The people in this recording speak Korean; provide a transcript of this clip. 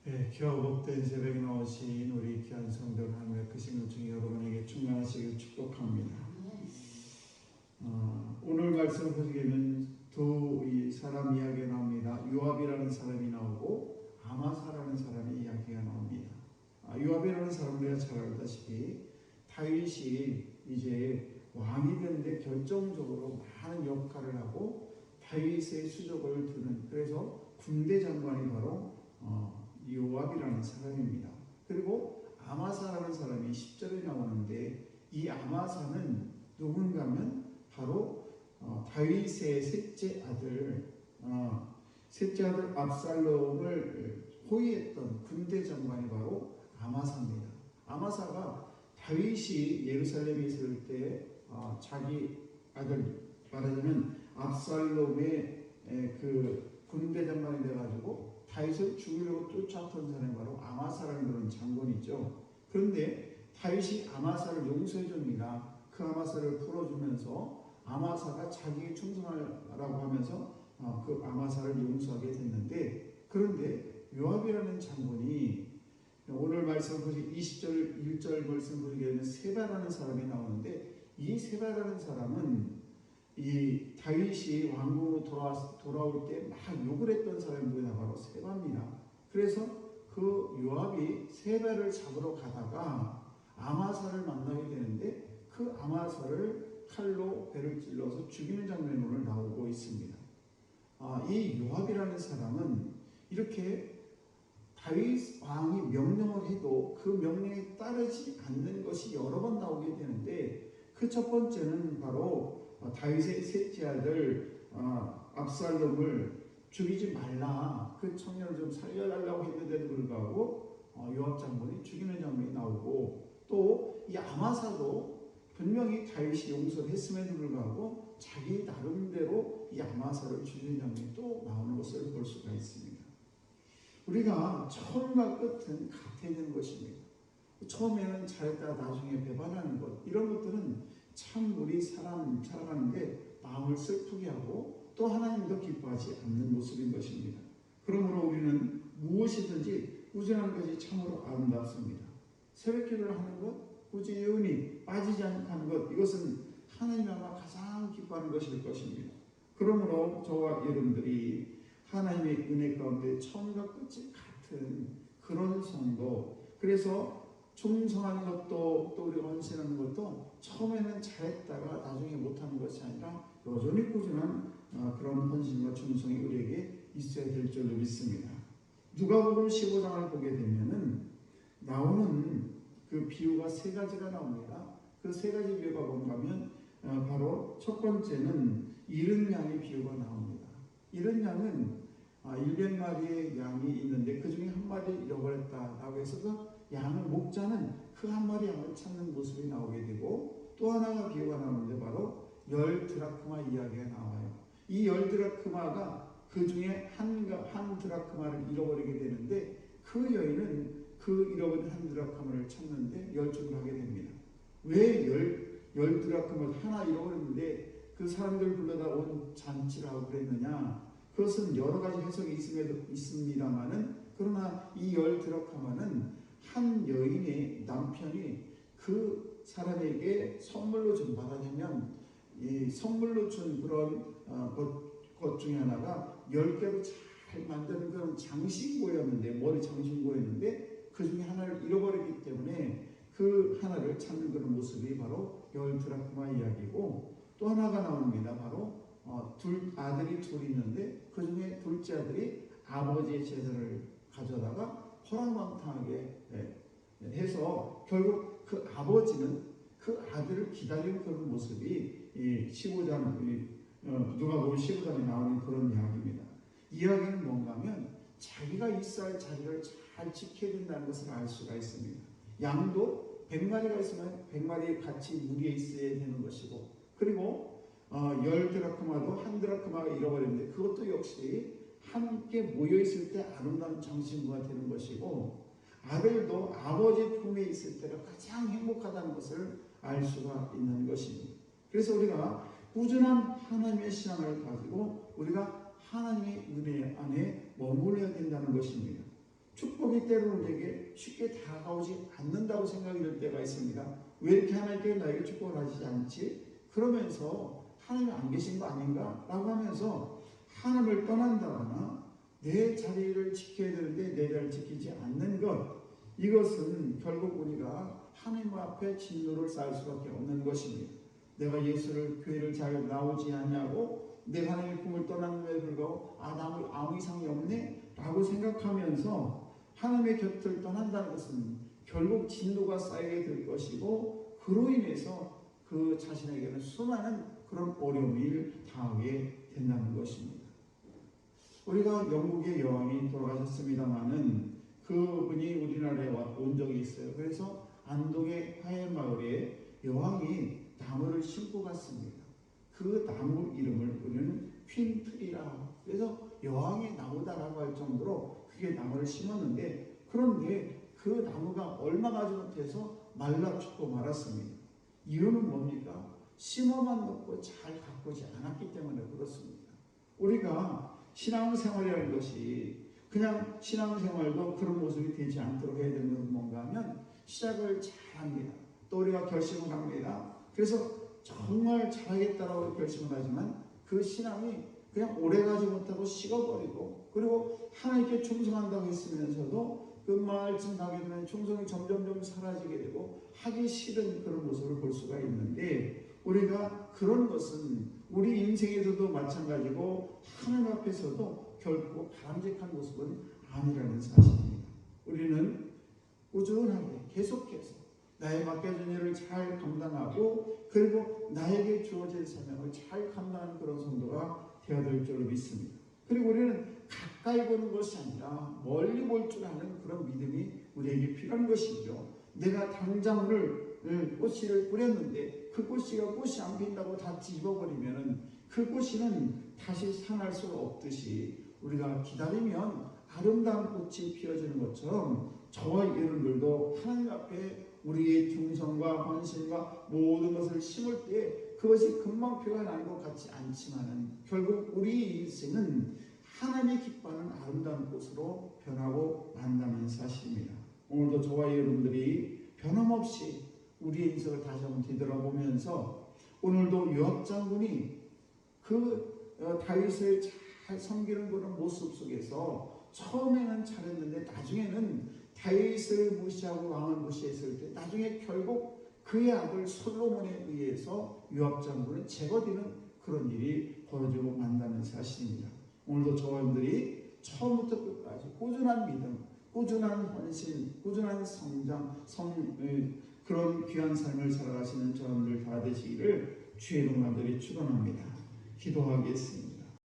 네, 기업 업된 새벽에 나오신 우리 귀한 성도들 하나님의 크신 은총이 여러분에게 충만하시길 축복합니다. 오늘 말씀 보시기에는 두 사람 이야기가 나옵니다. 요압이라는 사람이 나오고 아마사라는 사람의 이야기가 나옵니다. 요압이라는 사람은 우리가 잘 알다시피 다윗이 이제 왕이 되는데 결정적으로 많은 역할을 하고 다윗의 수족을 두는, 그래서 군대 장관이 바로 요압이라는 사람입니다. 그리고 아마사라는 사람이 10절에 나오는데, 이 아마사는 누군가 하면 바로 다윗의 셋째 아들 압살롬을 호위했던 군대 장관이 바로 아마사입니다. 아마사가 다윗이 예루살렘에 있을 때 자기 아들, 말하자면 압살롬의 그 군대 장관이 돼가지고 다윗을 죽이려고 쫓아왔던 사람이 바로 아마사라는 그런 장군이죠. 그런데 다윗이 아마사를 용서해 줍니다. 그 아마사를 풀어주면서 아마사가 자기에게 충성하라고 하면서 그 아마사를 용서하게 됐는데, 그런데 요압이라는 장군이 오늘 말씀 보시 20절 1절 말씀 보시기에는 세바라는 사람이 나오는데, 이 세바라는 사람은 이 다윗이 왕궁으로 돌아올 때 막 욕을 했던 사람이 누구냐, 바로 세바입니다. 그래서 그 요압이 세바를 잡으러 가다가 아마사를 만나게 되는데, 그 아마사를 칼로 배를 찔러서 죽이는 장면이 오늘 나오고 있습니다. 이 요압이라는 사람은 이렇게 다윗 왕이 명령을 해도 그 명령에 따르지 않는 것이 여러 번 나오게 되는데, 그 첫 번째는 바로 다윗의 셋째 아들 압살롬을 죽이지 말라, 그 청년을 좀 살려달라고 했는데도 불구하고 요압 장군이 죽이는 장면이 나오고, 또 이 아마사도 분명히 다윗이 용서를 했음에도 불구하고 자기 나름대로 이 아마사를 죽이는 장면이 또 나오는 것을 볼 수가 있습니다. 우리가 처음과 끝은 같아야 되는 것입니다. 처음에는 잘했다가 나중에 배반하는 것, 이런 것들은 참 우리 사람 살아가는데 마음을 슬프게 하고 또 하나님도 기뻐하지 않는 모습인 것입니다. 그러므로 우리는 무엇이든지 꾸준한 것이 참으로 아름답습니다. 새벽기도를 하는 것, 꾸준히 빠지지 않고 하는 것, 이것은 하나님 아마 가장 기뻐하는 것일 것입니다. 그러므로 저와 여러분들이 하나님의 은혜 가운데 처음과 끝이 같은 그런 성도, 그래서 충성하는 것도 또 우리가 헌신하는 것도 처음에는 잘했다가 나중에 못하는 것이 아니라 여전히 꾸준한 그런 헌신과 충성이 우리에게 있어야 될 줄로 믿습니다. 누가복음 15장을 보게 되면은 나오는 그 비유가 세 가지가 나옵니다. 그 세 가지 비유가 뭔가 하면 바로 첫 번째는 잃은 양의 비유가 나옵니다. 잃은 양은 100마리의 양이 있는데 그 중에 한 마리 잃어버렸다라고 해서 양을, 목자는 그 한 마리 양을 찾는 모습이 나오게 되고, 또 하나가 비유가 나오는데 바로 10드라크마 이야기가 나와요. 이 10드라크마가 그 중에 한 드라크마를 잃어버리게 되는데, 그 여인은 그 잃어버린 한 드라크마를 찾는데 열중을 하게 됩니다. 왜 10드라크마 하나 잃어버렸는데 그 사람들 불러다 온 잔치를 하고 그랬느냐? 그것은 여러 가지 해석이 있습니다만은, 그러나 이 10드라크마는 한 여인의 남편이 그 사람에게 선물로 좀 받아주면, 이 선물로 준 그런 것 중에 하나가 10개로 잘 만드는 그런 장신고였는데, 머리 장신고였는데 그 중에 하나를 잃어버렸기 때문에 그 하나를 찾는 그런 모습이 바로 10드라크마 이야기고, 또 하나가 나옵니다. 바로 아들이 둘 있는데 그 중에 둘째 아들이 아버지의 제사를 가져다가 허랑방탕하게 해서 결국 그 아버지는 그 아들을 기다리는 그런 모습이 이 15장, 누가복음 15장에 나오는 그런 이야기입니다. 이야기는 뭔가 하면 자기가 있어야 할 자리를 잘 지켜야 된다는 것을 알 수가 있습니다. 양도 100마리가 있으면 100마리 같이 무리에 있어야 되는 것이고, 그리고 10드라크마도 한 드라크마가 잃어버렸는데 그것도 역시 함께 모여있을 때 아름다운 장신구가 되는 것이고, 아들도 아버지 품에 있을 때가 가장 행복하다는 것을 알 수가 있는 것입니다. 그래서 우리가 꾸준한 하나님의 신앙을 가지고 우리가 하나님의 은혜 안에 머물러야 된다는 것입니다. 축복이 때로는 우리에게 쉽게 다가오지 않는다고 생각이 들 때가 있습니다. 왜 이렇게 하나님께 나에게 축복을 하시지 않지? 그러면서 하나님이 안 계신 거 아닌가? 라고 하면서 하나님을 떠난다거나 내 자리를 지켜야 되는데 내 자리를 지키지 않는 것, 이것은 결국 우리가 하나님 앞에 진노를 쌓을 수밖에 없는 것입니다. 내가 예수를 교회를 잘 나오지 않냐고 내가 하나님의 꿈을 떠났는데 불구하고 나 아무 이상이 없네? 라고 생각하면서 하나님의 곁을 떠난다는 것은 결국 진노가 쌓이게 될 것이고 그로 인해서 그 자신에게는 수많은 그런 어려움을 당하게 된다는 것입니다. 우리가 영국의 여왕이 돌아가셨습니다마는 그분이 우리나라에 온 적이 있어요. 그래서 안동의 하회마을에 여왕이 나무를 심고 갔습니다. 그 나무 이름을 우리는 퀸트리라, 그래서 여왕의 나무다라고 할 정도로 그게 나무를 심었는데, 그런데 그 나무가 얼마 가지 못해서 말라 죽고 말았습니다. 이유는 뭡니까? 심어만 놓고 잘 가꾸지 않았기 때문에 그렇습니다. 우리가 신앙생활이라는 것이 그냥 신앙생활도 그런 모습이 되지 않도록 해야 되는 것은 뭔가 하면 시작을 잘합니다. 또 우리가 결심을 합니다. 그래서 정말 잘하겠다라고 결심을 하지만 그 신앙이 그냥 오래가지 못하고 식어버리고, 그리고 하나님께 충성한다고 했으면서도 그 마을쯤 가게 되면 충성이 점점점 사라지게 되고 하기 싫은 그런 모습을 볼 수가 있는데, 우리가 그런 것은 우리 인생에서도 마찬가지고 하나님 앞에서도 결코 바람직한 모습은 아니라는 사실입니다. 우리는 꾸준하게 계속해서 나의 맡겨진 일을 잘 감당하고 그리고 나에게 주어진 사명을 잘 감당하는 그런 성도가 되어야 될 줄로 믿습니다. 그리고 우리는 가까이 보는 것이 아니라 멀리 볼 줄 아는 그런 믿음이 우리에게 필요한 것이죠. 내가 당장 오늘 꽃씨를 뿌렸는데 그 꽃이 안 핀다고 다 뒤집어버리면 그 꽃이는 다시 살아날 수가 없듯이, 우리가 기다리면 아름다운 꽃이 피어지는 것처럼 저와 여러분들도 하나님 앞에 우리의 충성과 헌신과 모든 것을 심을 때 그것이 금방 피가 나는 것 같지 않지만은 결국 우리 인생은 하나님이 기뻐하는 아름다운 꽃으로 변하고 만다는 사실입니다. 오늘도 저와 여러분들이 변함없이 우리의 인생을 다시 한번 뒤돌아보면서 오늘도 요압 장군이 그 다윗을 잘 섬기는 그런 모습 속에서 처음에는 잘했는데 나중에는 다윗을 무시하고 왕을 무시했을 때 나중에 결국 그의 아들 솔로몬에 의해서 요압 장군은 제거되는 그런 일이 벌어지고 만다는 사실입니다. 오늘도 저와 여러분들이 처음부터 끝까지 꾸준한 믿음, 꾸준한 헌신, 꾸준한 성장, 그런 귀한 삶을 살아가시는 저분들 다 되시기를 주의 이름으로 축원합니다. 기도하겠습니다.